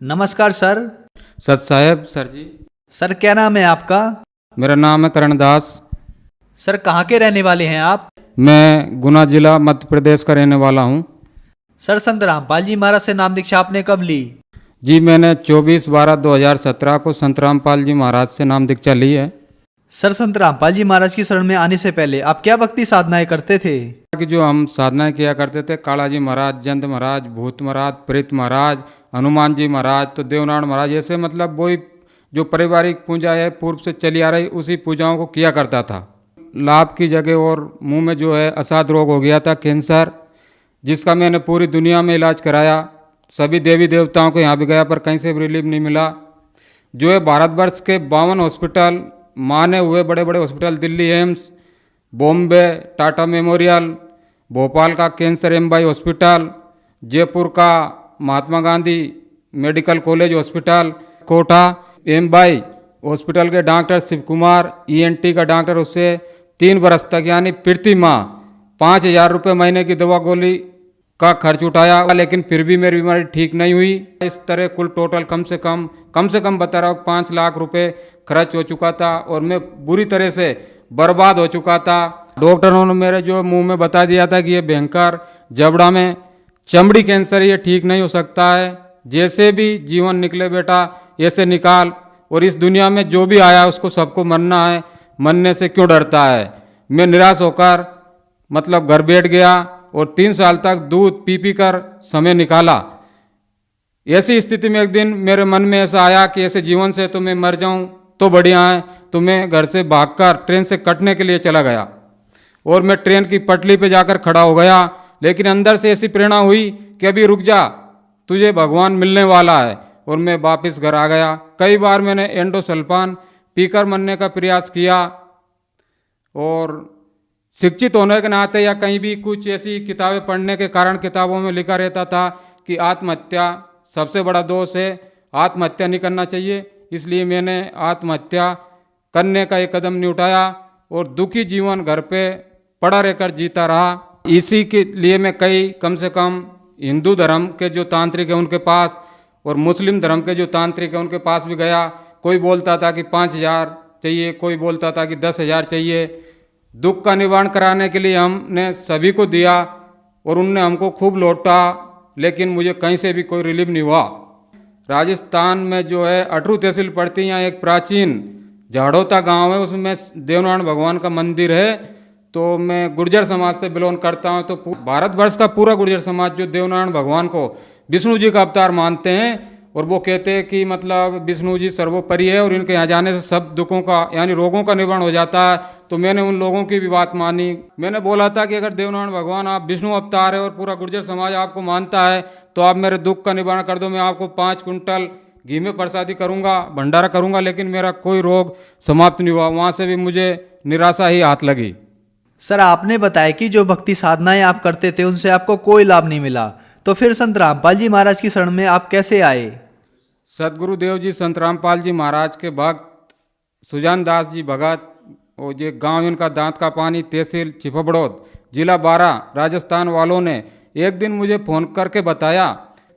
नमस्कार सर। सत साहेब सर जी। सर क्या नाम है आपका? मेरा नाम है करण दास। सर कहाँ के रहने वाले हैं आप? मैं गुना जिला मध्य प्रदेश का रहने वाला हूँ। सर संत रामपाल जी महाराज से नाम दीक्षा आपने कब ली? जी मैंने 24/12/2017 को संत रामपाल जी महाराज से नाम दीक्षा ली है। सर संत रामपाल जी महाराज की शरण में आने से पहले आप क्या भक्ति साधनाएं करते थे? कि जो हम साधनाएं किया करते थे, काला जी महाराज, जंत महाराज, भूत महाराज, प्रेत महाराज, हनुमान जी महाराज, तो देवनारायण महाराज, ऐसे मतलब वही जो पारिवारिक पूजा है पूर्व से चली आ रही उसी पूजाओं को किया करता था। लाभ की जगह और मुंह में जो है असाध रोग हो गया था, कैंसर, जिसका मैंने पूरी दुनिया में इलाज कराया। सभी देवी देवताओं को यहाँ भी गया पर कहीं से भी रिलीफ नहीं मिला। जो है भारतवर्ष के 52 हॉस्पिटल, माने हुए बड़े बड़े हॉस्पिटल, दिल्ली एम्स, बॉम्बे टाटा मेमोरियल, भोपाल का कैंसर एमबाई हॉस्पिटल, जयपुर का Mahatma Gandhi medical college hospital, Kota MY hospital के डॉक्टर शिव कुमार, ईएनटी का डॉक्टर, उससे 3 बरस तक यानी प्रति माह 5,000 रुपये महीने की दवा गोली का खर्च उठाया, लेकिन फिर भी मेरी बीमारी ठीक नहीं हुई। इस तरह कुल टोटल कम से कम बता रहा हूँ 5 लाख रुपए खर्च हो चुका था और मैं बुरी तरह से बर्बाद हो चुका था। डॉक्टरों ने मेरे जो मुंह में बता दिया था कि ये भयंकर जबड़ा में चमड़ी कैंसर, ये ठीक नहीं हो सकता है, जैसे भी जीवन निकले बेटा ऐसे निकाल, और इस दुनिया में जो भी आया उसको सबको मरना है, मरने से क्यों डरता है। मैं निराश होकर मतलब घर बैठ गया और 3 साल तक दूध पी पी कर समय निकाला। ऐसी स्थिति में एक दिन मेरे मन में ऐसा आया कि ऐसे जीवन से तो मैं मर जाऊं तो बढ़िया है, तो मैं घर से भागकर ट्रेन से कटने के लिए चला गया और मैं ट्रेन की पटरी पे जाकर खड़ा हो गया। लेकिन अंदर से ऐसी प्रेरणा हुई कि अभी रुक जा, तुझे भगवान मिलने वाला है, और मैं वापस घर आ गया। कई बार मैंने एंडोसल्फान पीकर मरने का प्रयास किया, और शिक्षित होने के नाते या कहीं भी कुछ ऐसी किताबें पढ़ने के कारण किताबों में लिखा रहता था कि आत्महत्या सबसे बड़ा दोष है, आत्महत्या नहीं करना चाहिए। इसलिए मैंने आत्महत्या करने का एक कदम नहीं उठाया और दुखी जीवन घर पे पड़ा रहकर जीता रहा। इसी के लिए मैं कम से कम हिंदू धर्म के जो तांत्रिक हैं उनके पास और मुस्लिम धर्म के जो तांत्रिक हैं उनके पास भी गया। कोई बोलता था कि 5,000 चाहिए, कोई बोलता था कि 10,000 चाहिए। दुख का निवारण कराने के लिए हमने सभी को दिया और उनने हमको खूब लौटा, लेकिन मुझे कहीं से भी कोई रिलीफ नहीं हुआ। राजस्थान में जो है अटरू तहसील पड़ती है, यहाँ एक प्राचीन झाड़ोता गांव है, उसमें देवनारायण भगवान का मंदिर है। तो मैं गुर्जर समाज से बिलोंग करता हूँ। तो भारतवर्ष का पूरा गुर्जर समाज जो देवनारायण भगवान को विष्णु जी का अवतार मानते हैं, और वो कहते हैं कि मतलब विष्णु जी सर्वोपरि है और इनके यहाँ जाने से सब दुखों का यानी रोगों का निवारण हो जाता है। तो मैंने उन लोगों की भी बात मानी। मैंने बोला था कि अगर देवनारायण भगवान आप विष्णु अवतार है और पूरा गुर्जर समाज आपको मानता है तो आप मेरे दुख का निवारण कर दो, मैं आपको 5 कुंटल घी में प्रसादी करूँगा, भंडारा करूँगा। लेकिन मेरा कोई रोग समाप्त नहीं हुआ। वहाँ से भी मुझे निराशा ही हाथ लगी। सर आपने बताया कि जो भक्ति साधनाएं आप करते थे उनसे आपको कोई लाभ नहीं मिला, तो फिर संत रामपाल जी महाराज की शरण में आप कैसे आए? सदगुरुदेव जी संत रामपाल जी महाराज के भक्त सुजान दास जी भगत, और ये गांव इनका दांत का पानी, तहसील चिपबड़ौद, जिला बारा, राजस्थान वालों ने एक दिन मुझे फ़ोन करके बताया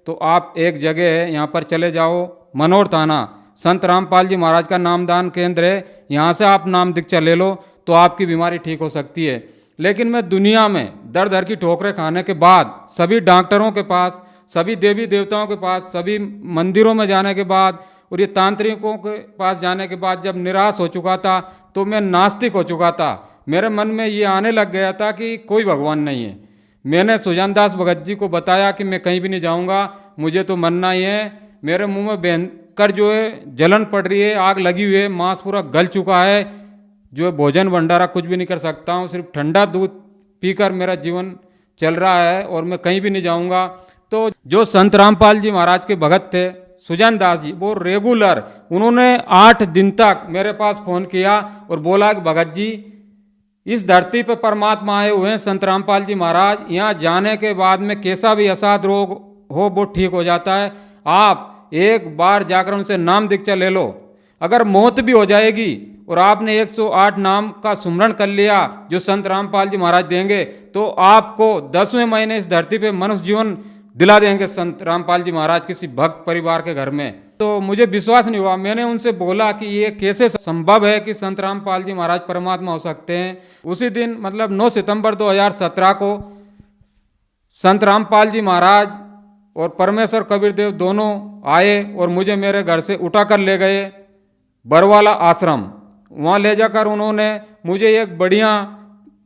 तो आप एक जगह है यहाँ पर चले जाओ, मनोर थाना, संत रामपाल जी महाराज का नामदान केंद्र है, यहाँ से आप नाम दीक्षा ले लो तो आपकी बीमारी ठीक हो सकती है। लेकिन मैं दुनिया में दर दर की ठोकरें खाने के बाद, सभी डॉक्टरों के पास, सभी देवी देवताओं के पास, सभी मंदिरों में जाने के बाद और ये तांत्रिकों के पास जाने के बाद जब निराश हो चुका था तो मैं नास्तिक हो चुका था। मेरे मन में ये आने लग गया था कि कोई भगवान नहीं है। मैंने सुजान दास भगत जी को बताया कि मैं कहीं भी नहीं जाऊंगा, मुझे तो मरना ही है। मेरे मुंह में भयंकर जो है जलन पड़ रही है, आग लगी हुई है, मांस पूरा गल चुका है, जो है भोजन भंडारा कुछ भी नहीं कर सकता हूँ, सिर्फ ठंडा दूध पीकर मेरा जीवन चल रहा है और मैं कहीं भी नहीं जाऊंगा। तो जो संत रामपाल जी महाराज के भगत थे सुजान दास जी, वो रेगुलर उन्होंने 8 दिन तक मेरे पास फ़ोन किया और बोला कि भगत जी इस धरती पर परमात्मा आए हुए हैं संत रामपाल जी महाराज, यहाँ जाने के बाद में कैसा भी असाध रोग हो वो ठीक हो जाता है, आप एक बार जाकर उनसे नाम दीक्षा ले लो। अगर मौत भी हो जाएगी और आपने 108 नाम का सुमरण कर लिया जो संत रामपाल जी महाराज देंगे, तो आपको 10वें महीने इस धरती पे मनुष्य जीवन दिला देंगे संत रामपाल जी महाराज किसी भक्त परिवार के घर में। तो मुझे विश्वास नहीं हुआ। मैंने उनसे बोला कि ये कैसे संभव है कि संत रामपाल जी महाराज परमात्मा हो सकते हैं। उसी दिन मतलब 9 सितंबर 2017 को संत रामपाल जी महाराज और परमेश्वर कबीर देव दोनों आए और मुझे मेरे घर से उठा कर ले गए बरवाला आश्रम। वहाँ ले जाकर उन्होंने मुझे एक बढ़िया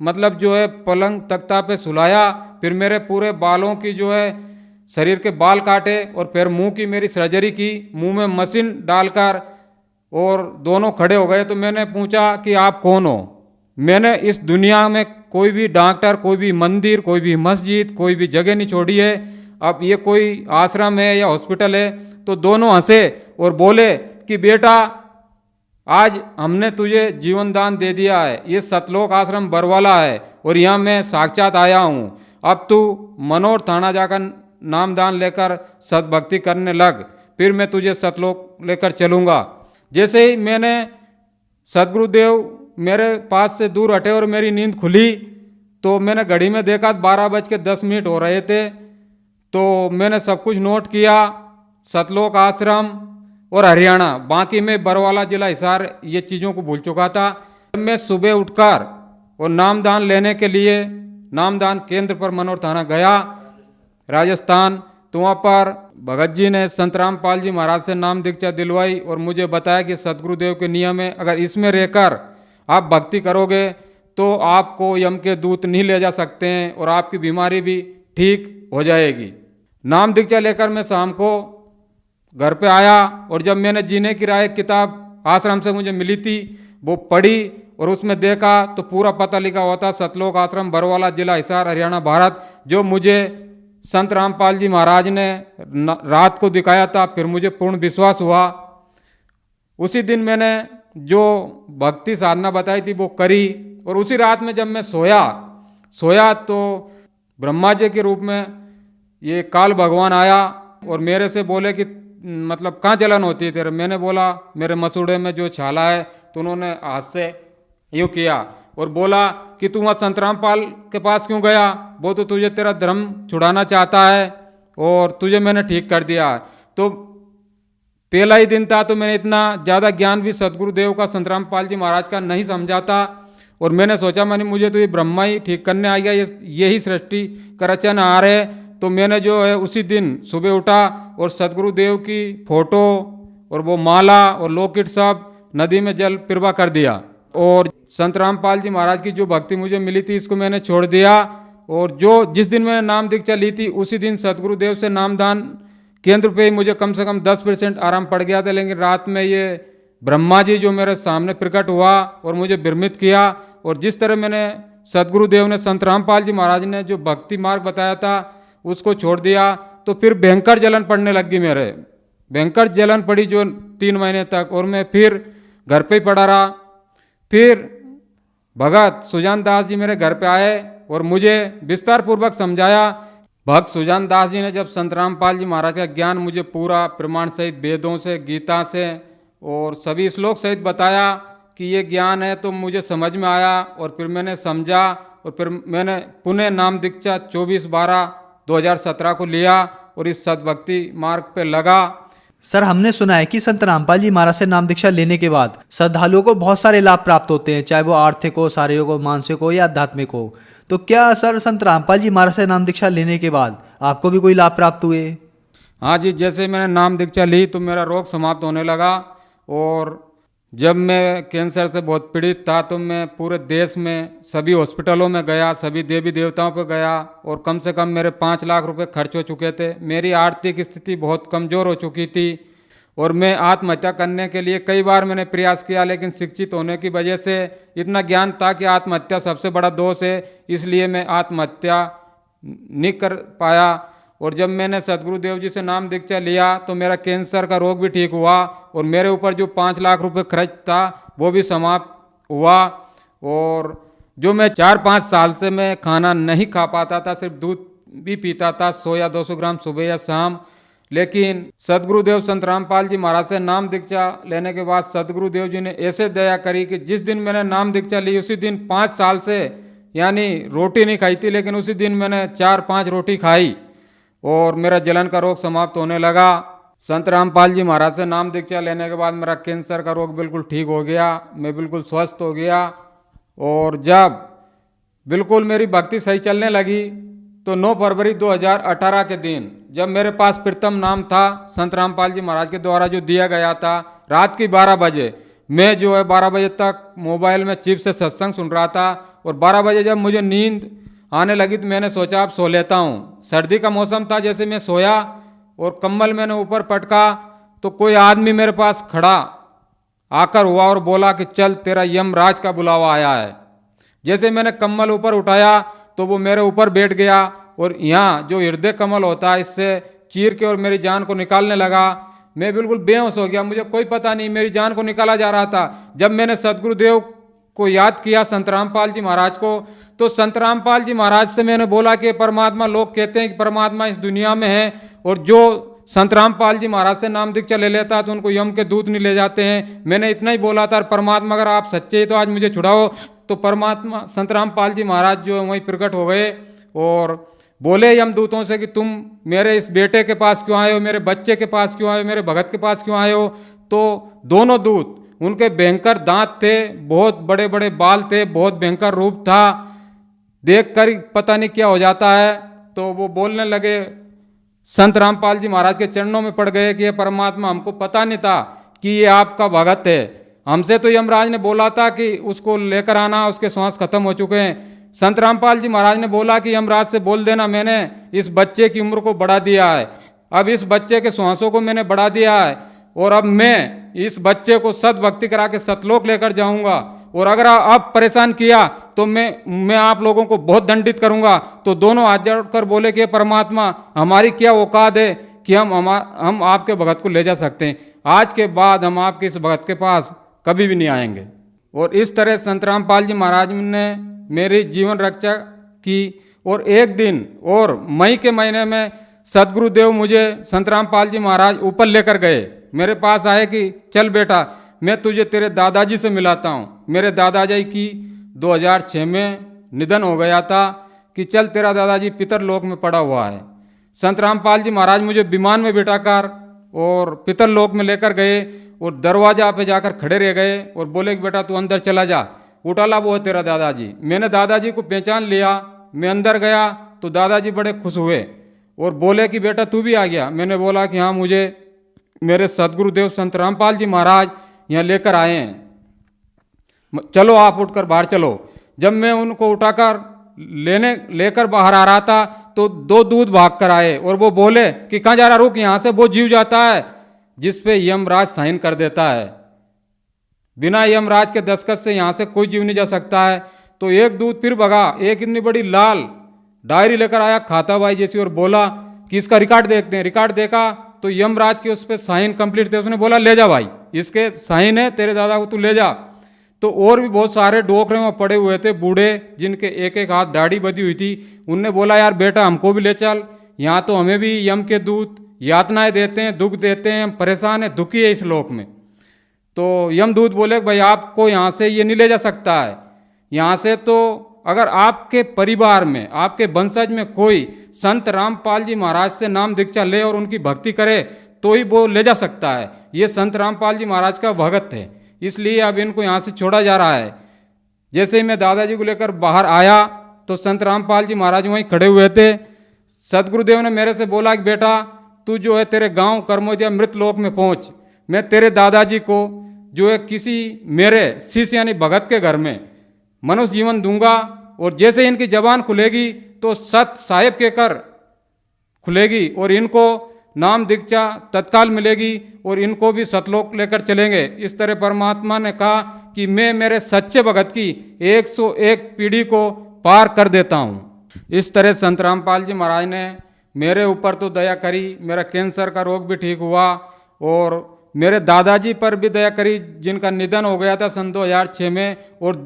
मतलब जो है पलंग तख्ता पे सुलाया, फिर मेरे पूरे बालों की जो है शरीर के बाल काटे और फिर मुंह की मेरी सर्जरी की, मुंह में मशीन डालकर, और दोनों खड़े हो गए। तो मैंने पूछा कि आप कौन हो? मैंने इस दुनिया में कोई भी डॉक्टर, कोई भी मंदिर, कोई भी मस्जिद, कोई भी जगह नहीं छोड़ी है। अब ये कोई आश्रम है या हॉस्पिटल है? तो दोनों हंसे और बोले कि बेटा आज हमने तुझे जीवन दान दे दिया है, ये सतलोक आश्रम बरवाला है और यहाँ मैं साक्षात आया हूँ। अब तू मनोर थाना जाकर नामदान लेकर सतभक्ति करने लग, फिर मैं तुझे सतलोक लेकर चलूँगा। जैसे ही मैंने सदगुरुदेव मेरे पास से दूर हटे और मेरी नींद खुली तो मैंने घड़ी में देखा 12:10 हो रहे थे। तो मैंने सब कुछ नोट किया, सतलोक आश्रम और हरियाणा, बाकी में बरवाला जिला हिसार, ये चीज़ों को भूल चुका था। मैं सुबह उठकर और नामदान लेने के लिए नामदान केंद्र पर मनोर थाना गया राजस्थान। तो वहाँ पर भगत जी ने संत रामपाल जी महाराज से नाम दीक्षा दिलवाई और मुझे बताया कि सदगुरुदेव के नियम है, अगर इसमें रहकर आप भक्ति करोगे तो आपको यम के दूत नहीं ले जा सकते हैं और आपकी बीमारी भी ठीक हो जाएगी। नाम दीक्षा लेकर मैं शाम को घर पे आया और जब मैंने जीने की राह किताब आश्रम से मुझे मिली थी वो पढ़ी और उसमें देखा तो पूरा पता लिखा हुआ था सतलोक आश्रम बरवाला जिला हिसार हरियाणा भारत, जो मुझे संत रामपाल जी महाराज ने रात को दिखाया था। फिर मुझे पूर्ण विश्वास हुआ। उसी दिन मैंने जो भक्ति साधना बताई थी वो करी और उसी रात में जब मैं सोया तो ब्रह्मा जी के रूप में ये काल भगवान आया और मेरे से बोले कि मतलब कहाँ जलन होती है तेरे? मैंने बोला मेरे मसूड़े में जो छाला है। तो उन्होंने हाथ से यूँ किया और बोला कि तू वहाँ संत रामपाल के पास क्यों गया? वो तो तुझे तेरा धर्म छुड़ाना चाहता है और तुझे मैंने ठीक कर दिया। तो पहला ही दिन था तो मैंने इतना ज़्यादा ज्ञान भी सदगुरुदेव का संत रामपाल जी महाराज का नहीं समझा था और मैंने सोचा मैंने मुझे तो ये ब्रह्मा ही ठीक करने आ गया, यही सृष्टि का रचनहार है। तो मैंने जो है उसी दिन सुबह उठा और सदगुरुदेव की फोटो और वो माला और लॉकेट सब नदी में जल प्रवाह कर दिया और संत रामपाल जी महाराज की जो भक्ति मुझे मिली थी इसको मैंने छोड़ दिया। और जो जिस दिन मैंने नाम दीक्षा ली थी उसी दिन सदगुरुदेव से नामदान केंद्र पे ही मुझे कम से कम 10% आराम पड़ गया था। लेकिन रात में ये ब्रह्मा जी जो मेरे सामने प्रकट हुआ और मुझे भ्रमित किया और जिस तरह मैंने सदगुरुदेव ने संत रामपाल जी महाराज ने जो भक्ति मार्ग बताया था उसको छोड़ दिया तो फिर भयंकर जलन पड़ने लग गई, मेरे भयंकर जलन पड़ी जो 3 महीने तक। और मैं फिर घर पे ही पड़ा रहा। फिर भगत सुजान दास जी मेरे घर पे आए और मुझे विस्तार पूर्वक समझाया। भक्त सुजान दास जी ने जब संत रामपाल जी महाराज का ज्ञान मुझे पूरा प्रमाण सहित वेदों से, गीता से और सभी श्लोक सहित बताया कि ये ज्ञान है, तो मुझे समझ में आया और फिर मैंने समझा और फिर मैंने पुनः नाम दीक्षा 24/12/2017 को लिया और इस सद्भक्ति मार्ग पे लगा। सर, हमने सुना है कि संत रामपाल जी महाराज से नाम दीक्षा लेने के बाद श्रद्धालुओं को बहुत सारे लाभ प्राप्त होते हैं, चाहे वो आर्थिक हो, शारीरिक हो, मानसिक हो या आध्यात्मिक हो। तो क्या सर संत रामपाल जी महाराज से नाम दीक्षा लेने के बाद आपको भी कोई लाभ प्राप्त हुए? हाँ जी, जैसे मैंने नाम दीक्षा ली तो मेरा रोग समाप्त होने लगा और जब मैं कैंसर से बहुत पीड़ित था तो मैं पूरे देश में सभी हॉस्पिटलों में गया, सभी देवी देवताओं पर गया और कम से कम मेरे 5 लाख रुपए खर्च हो चुके थे। मेरी आर्थिक स्थिति बहुत कमज़ोर हो चुकी थी और मैं आत्महत्या करने के लिए कई बार मैंने प्रयास किया, लेकिन शिक्षित होने की वजह से इतना ज्ञान था कि आत्महत्या सबसे बड़ा दोष है, इसलिए मैं आत्महत्या नहीं कर पाया। और जब मैंने सदगुरुदेव जी से नाम दीक्षा लिया तो मेरा कैंसर का रोग भी ठीक हुआ और मेरे ऊपर जो 5 लाख रुपए खर्च था वो भी समाप्त हुआ। और जो मैं 4-5 साल से मैं खाना नहीं खा पाता था, सिर्फ दूध भी पीता था 100 या 200 ग्राम सुबह या शाम, लेकिन सदगुरुदेव संत रामपाल जी महाराज से नाम दीक्षा लेने के बाद सदगुरुदेव जी ने ऐसे दया करी कि जिस दिन मैंने नाम दीक्षा ली उसी दिन 5 साल से यानी रोटी नहीं खाई थी, लेकिन उसी दिन मैंने 4-5 रोटी खाई और मेरा जलन का रोग समाप्त होने लगा। संत रामपाल जी महाराज से नाम दीक्षा लेने के बाद मेरा कैंसर का रोग बिल्कुल ठीक हो गया, मैं बिल्कुल स्वस्थ हो गया। और जब बिल्कुल मेरी भक्ति सही चलने लगी तो 9 फरवरी 2018 के दिन जब मेरे पास प्रथम नाम था संत रामपाल जी महाराज के द्वारा जो दिया गया था, रात की 12 बजे मैं जो है 12 बजे तक मोबाइल में चिप से सत्संग सुन रहा था। और 12 बजे जब मुझे नींद आने लगी तो मैंने सोचा अब सो लेता हूँ। सर्दी का मौसम था, जैसे मैं सोया और कंबल मैंने ऊपर पटका तो कोई आदमी मेरे पास खड़ा आकर हुआ और बोला कि चल तेरा यमराज का बुलावा आया है। जैसे मैंने कम्बल ऊपर उठाया तो वो मेरे ऊपर बैठ गया और यहाँ जो हृदय कमल होता है इससे चीर के और मेरी जान को निकालने लगा। मैं बिल्कुल बेहोश हो गया, मुझे कोई पता नहीं मेरी जान को निकाला जा रहा था। जब मैंने सदगुरुदेव को याद किया, संत रामपाल जी महाराज को, तो संत रामपाल जी महाराज से मैंने बोला कि परमात्मा, लोग कहते हैं कि परमात्मा इस दुनिया में है और जो संत रामपाल जी महाराज से नाम दीक्षा ले लेता है तो उनको यम के दूत नहीं ले जाते हैं। मैंने इतना ही बोला था, परमात्मा अगर आप सच्चे हैं तो आज मुझे छुड़ाओ। तो परमात्मा संत रामपाल जी महाराज जो वहीं प्रकट हो गए और बोले यमदूतों से कि तुम मेरे इस बेटे के पास क्यों आए हो, मेरे बच्चे के पास क्यों आए हो, मेरे भगत के पास क्यों आए हो। तो दोनों दूत, उनके भयंकर दांत थे, बहुत बड़े बड़े बाल थे, बहुत भयंकर रूप था, देख कर पता नहीं क्या हो जाता है। तो वो बोलने लगे, संत रामपाल जी महाराज के चरणों में पड़ गए कि ये परमात्मा, हमको पता नहीं था कि ये आपका भगत है। हमसे तो यमराज ने बोला था कि उसको लेकर आना, उसके श्वास खत्म हो चुके हैं। संत रामपाल जी महाराज ने बोला कि यमराज से बोल देना मैंने इस बच्चे की उम्र को बढ़ा दिया है, अब इस बच्चे के श्वासों को मैंने बढ़ा दिया है और अब मैं इस बच्चे को सद्भक्ति करा के सतलोक लेकर जाऊंगा और अगर आप परेशान किया तो मैं आप लोगों को बहुत दंडित करूंगा। तो दोनों हाथ जोड़कर बोले कि परमात्मा, हमारी क्या औकात है कि हम आपके भगत को ले जा सकते हैं। आज के बाद हम आपके इस भगत के पास कभी भी नहीं आएंगे। और इस तरह संत रामपाल जी महाराज ने मेरी जीवन रक्षा की। और एक दिन और मई के महीने में सदगुरुदेव मुझे संत रामपाल जी महाराज ऊपर लेकर गए, मेरे पास आए कि चल बेटा मैं तुझे तेरे दादाजी से मिलाता हूँ। मेरे दादाजी की 2006 में निधन हो गया था कि चल तेरा दादाजी पितर लोक में पड़ा हुआ है। संत रामपाल जी महाराज मुझे विमान में बिठाकर और पितर लोक में लेकर गए और दरवाजा पे जाकर खड़े रह गए और बोले कि बेटा तू अंदर चला जा, उठाला वो है तेरा दादाजी। मैंने दादाजी को पहचान लिया, मैं अंदर गया तो दादाजी बड़े खुश हुए और बोले कि बेटा तू भी आ गया। मैंने बोला कि हाँ, मुझे मेरे सदगुरुदेव संत रामपाल जी महाराज यहाँ लेकर आए हैं, चलो आप उठकर बाहर चलो। जब मैं उनको उठाकर लेकर बाहर आ रहा था तो 2 दूत भाग कर आए और वो बोले कि कहाँ जा रहा, रुक, यहाँ से वो जीव जाता है जिस पे यमराज साइन कर देता है, बिना यमराज के दस्तखत से यहाँ से कोई जीव नहीं जा सकता है। तो एक दूत फिर भगा, एक इतनी बड़ी लाल डायरी लेकर आया खाताबाई जैसी और बोला कि इसका रिकॉर्ड देखते हैं। रिकॉर्ड देखा तो यमराज के उस पर साइन कंप्लीट थे। उसने बोला ले जा भाई, इसके साइन है, तेरे दादा को तू ले जा। तो और भी बहुत सारे डोकरे वहाँ पड़े हुए थे, बूढ़े जिनके एक एक हाथ दाढ़ी बधी हुई थी। उनने बोला यार बेटा हमको भी ले चल, यहाँ तो हमें भी यम के दूत यातनाएं देते हैं, दुख देते हैं, हम परेशान है, दुखी है इस लोक में। तो यमदूत बोले भाई आपको यहाँ से ये नहीं ले जा सकता है, यहाँ से तो अगर आपके परिवार में, आपके वंशज में कोई संत रामपाल जी महाराज से नाम दीक्षा ले और उनकी भक्ति करे तो ही वो ले जा सकता है। ये संत रामपाल जी महाराज का भगत है, इसलिए अब इनको यहाँ से छोड़ा जा रहा है। जैसे ही मैं दादाजी को लेकर बाहर आया तो संत रामपाल जी महाराज वहीं खड़े हुए थे। सदगुरुदेव ने मेरे से बोला कि बेटा तू जो है तेरे गांव कर्मोदिया मृत लोक में पहुंच, मैं तेरे दादाजी को जो है किसी मेरे शिष्य यानी भगत के घर में मनुष्य जीवन दूंगा और जैसे इनकी जबान खुलेगी तो सत साहेब के कर खुलेगी और इनको नाम दीक्षा तत्काल मिलेगी और इनको भी सतलोक लेकर चलेंगे। इस तरह परमात्मा ने कहा कि मैं मेरे सच्चे भगत की 101 पीढ़ी को पार कर देता हूँ। इस तरह संत रामपाल जी महाराज ने मेरे ऊपर तो दया करी, मेरा कैंसर का रोग भी ठीक हुआ और मेरे दादाजी पर भी दया करी जिनका निधन हो गया था सन 2006 में। और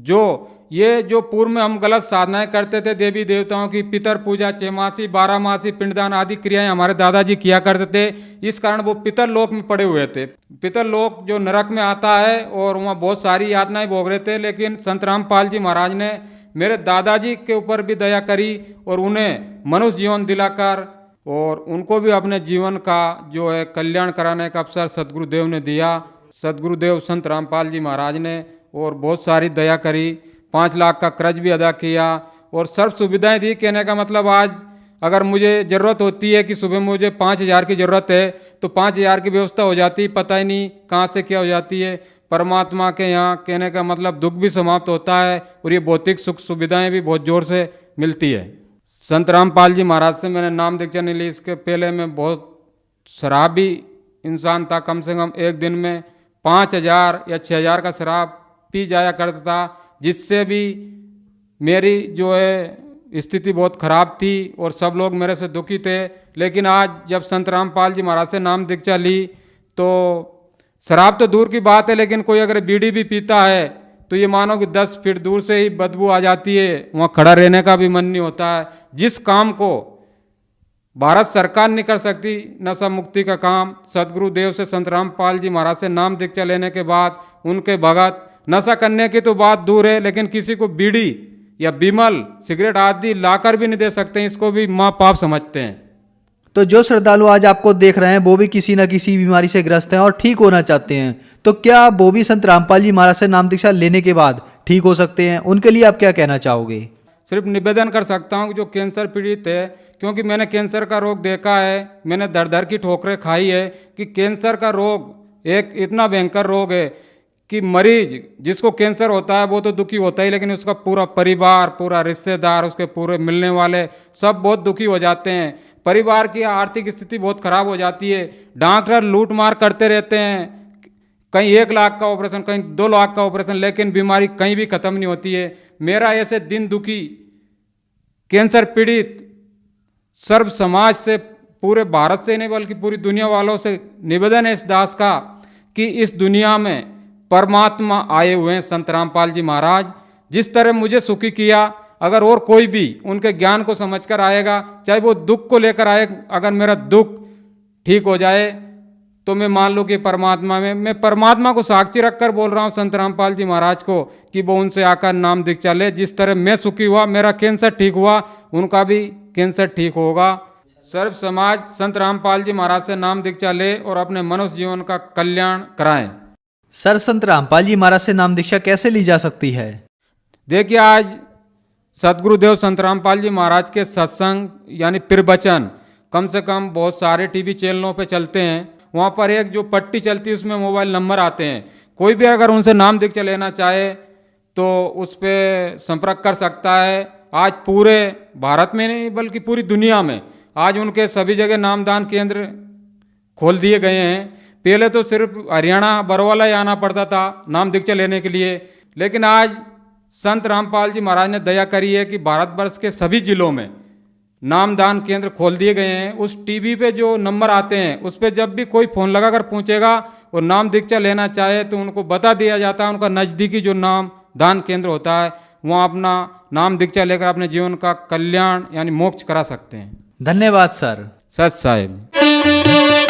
जो पूर्व में हम गलत साधनाएं करते थे देवी देवताओं की, पितर पूजा, 6 मासी 12 मासी पिंडदान आदि क्रियाएं हमारे दादाजी किया करते थे, इस कारण वो पितर लोक में पड़े हुए थे। पितर लोक जो नरक में आता है और वहाँ बहुत सारी यातनाएं भोग रहे थे, लेकिन संत रामपाल जी महाराज ने मेरे दादाजी के ऊपर भी दया करी और उन्हें मनुष्य जीवन दिलाकर और उनको भी अपने जीवन का जो है कल्याण कराने का अवसर सदगुरुदेव ने दिया। सदगुरुदेव संत रामपाल जी महाराज ने और बहुत सारी दया करी, 5 लाख का कर्ज भी अदा किया और सर्व सुविधाएं दी। कहने का मतलब आज अगर मुझे ज़रूरत होती है कि सुबह मुझे 5,000 की ज़रूरत है तो 5,000 की व्यवस्था हो जाती, पता ही नहीं कहाँ से क्या हो जाती है। परमात्मा के यहाँ कहने का मतलब दुख भी समाप्त होता है और ये भौतिक सुख सुविधाएं भी बहुत जोर से मिलती है। संत रामपाल जी महाराज से मैंने नाम दीक्षा नहीं ली, इसके पहले मैं बहुत शराबी इंसान था। कम से कम एक दिन में 5,000 या 6,000 का शराब पी जाया करता था, जिससे भी मेरी जो है स्थिति बहुत खराब थी और सब लोग मेरे से दुखी थे। लेकिन आज जब संत रामपाल जी महाराज से नाम दीक्षा ली तो शराब तो दूर की बात है, लेकिन कोई अगर बीड़ी भी पीता है तो ये मानो कि 10 फीट दूर से ही बदबू आ जाती है, वहाँ खड़ा रहने का भी मन नहीं होता है। जिस काम को भारत सरकार नहीं कर सकती, नशा मुक्ति का काम, सदगुरुदेव से संत रामपाल जी महाराज से नाम दीक्षा लेने के बाद उनके भगत, नशा करने की तो बात दूर है, लेकिन किसी को बीड़ी या बिमल सिगरेट आदि लाकर भी नहीं दे सकते, इसको भी महापाप समझते हैं। तो जो श्रद्धालु आज आपको देख रहे हैं वो भी किसी न किसी बीमारी से ग्रस्त हैं और ठीक होना चाहते हैं, तो क्या वो भी संत रामपाल जी महाराज से नाम दीक्षा लेने के बाद ठीक हो सकते हैं? उनके लिए आप क्या कहना चाहोगे? सिर्फ निवेदन कर सकता हूँ कि जो कैंसर पीड़ित है, क्योंकि मैंने कैंसर का रोग देखा है, मैंने दर दर की ठोकरें खाई है कि कैंसर का रोग एक इतना भयंकर रोग है कि मरीज जिसको कैंसर होता है वो तो दुखी होता ही, लेकिन उसका पूरा परिवार, पूरा रिश्तेदार, उसके पूरे मिलने वाले सब बहुत दुखी हो जाते हैं। परिवार की आर्थिक स्थिति बहुत खराब हो जाती है। डॉक्टर लूट मार करते रहते हैं, कहीं 1 लाख का ऑपरेशन, कहीं 2 लाख का ऑपरेशन, लेकिन बीमारी कहीं भी खत्म नहीं होती है। मेरा ऐसे दिन दुखी कैंसर पीड़ित सर्व समाज से, पूरे भारत से नहीं बल्कि पूरी दुनिया वालों से निवेदन है इस दास का कि इस दुनिया में परमात्मा आए हुए हैं संत रामपाल जी महाराज। जिस तरह मुझे सुखी किया, अगर और कोई भी उनके ज्ञान को समझकर आएगा, चाहे वो दुख को लेकर आए, अगर मेरा दुख ठीक हो जाए तो मैं मान लूँ कि परमात्मा में, मैं परमात्मा को साक्षी रखकर बोल रहा हूँ संत रामपाल जी महाराज को कि वो उनसे आकर नाम दीक्षा ले। जिस तरह मैं सुखी हुआ, मेरा कैंसर ठीक हुआ, उनका भी कैंसर ठीक होगा। सर्व समाज संत रामपाल जी महाराज से नाम दीक्षा ले और अपने मनुष्य जीवन का कल्याण कराएं। सर, संत रामपाल जी महाराज से नाम दीक्षा कैसे ली जा सकती है? देखिए, आज सदगुरुदेव संत रामपाल जी महाराज के सत्संग यानी प्रवचन कम से कम बहुत सारे टीवी चैनलों पे चलते हैं। वहाँ पर एक जो पट्टी चलती है उसमें मोबाइल नंबर आते हैं। कोई भी अगर उनसे नाम दीक्षा लेना चाहे तो उस पर संपर्क कर सकता है। आज पूरे भारत में नहीं बल्कि पूरी दुनिया में आज उनके सभी जगह नामदान केंद्र खोल दिए गए हैं। पहले तो सिर्फ हरियाणा बरवाला ही आना पड़ता था नाम दीक्षा लेने के लिए, लेकिन आज संत रामपाल जी महाराज ने दया करी है कि भारतवर्ष के सभी जिलों में नामदान केंद्र खोल दिए गए हैं। उस टीवी पे जो नंबर आते हैं उस पे जब भी कोई फ़ोन लगाकर पूछेगा और नाम दीक्षा लेना चाहे तो उनको बता दिया जाता है उनका नज़दीकी जो नाम दान केंद्र होता है, वहाँ अपना नाम दीक्षा लेकर अपने जीवन का कल्याण यानी मोक्ष करा सकते हैं। धन्यवाद सर। सच साहिब।